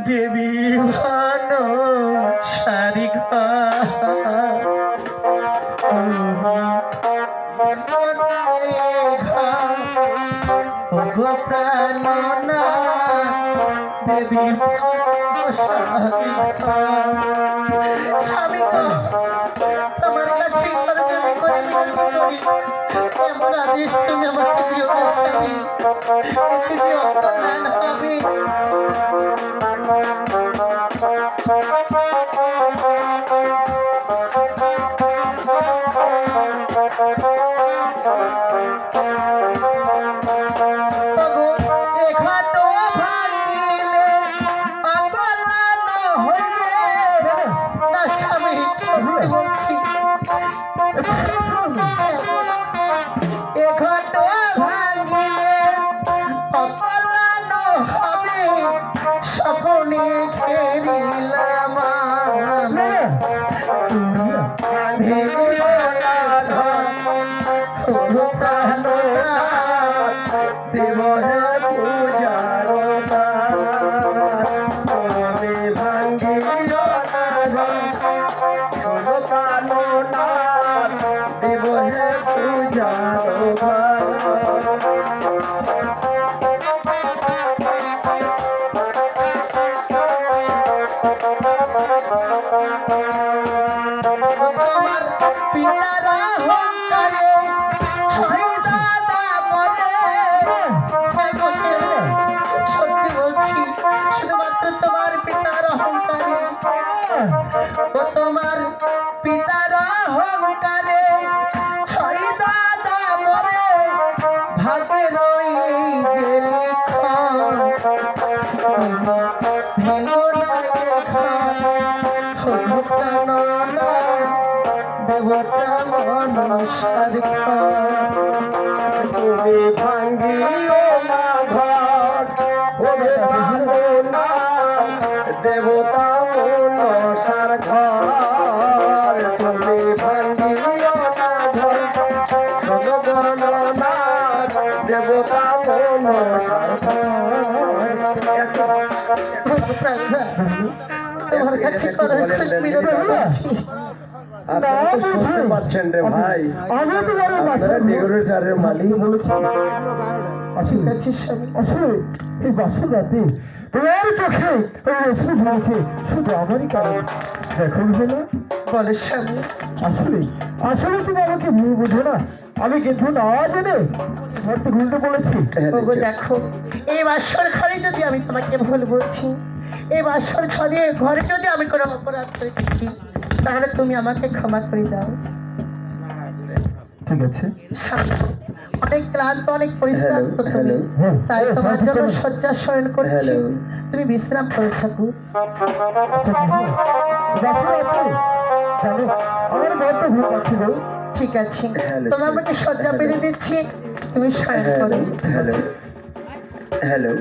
দেবী ভানো সারি গো প্রাণনা দেবী স্বামী তোমার কাছে এমন আদেশ তুমি আমাকে দিও না স্বামী, এতে অপমান হবে। তোমার পিতার অহংকারে ছয় দাদা মরে ভাগে রই যে দেবতা মনসার তুমি ভাঙ্গিও না ঘর দেবতা মনসার ঘর তুমি ভাঙ্গিও না ঘর সদগণনা দেবতা মনসার তোমার কাছে শুনতে পাচ্ছেন রে ভাই, আপনারা ডেকোরেটরের মালিক বলেছেন। ঠিক আছে আসলে এই বাসর রাতে তোমার চোখে অশ্রু ঝরেছে শুধু আমারই কারণ। দেখো হলো বলে স্বামী, আসলে আসলে তুমি আমাকে ভুল বুঝো না, আমি কিন্তু না জেনে ঘরটা উল্টো বলেছি। দেখো এই বাসর ঘরে যদি আমি তোমাকে ভুল বলছি, এই বাসর ঘরে যদি আমি কোনো অপরাধ করে থাকি, তাহলে তুমি আমাকে ক্ষমা করে দাও। ঠিক আছে অনেক ক্লান্ত অনেক পরিশ্রম তুমি, তাই তোমার জন্য শয্যা শয়ন করছি, তুমি বিশ্রাম করে থাকো। ঠিক আছে তুমি আমাকে শয্যা বেঁধে দিচ্ছি, তুমি শয়ন করো। Hello hello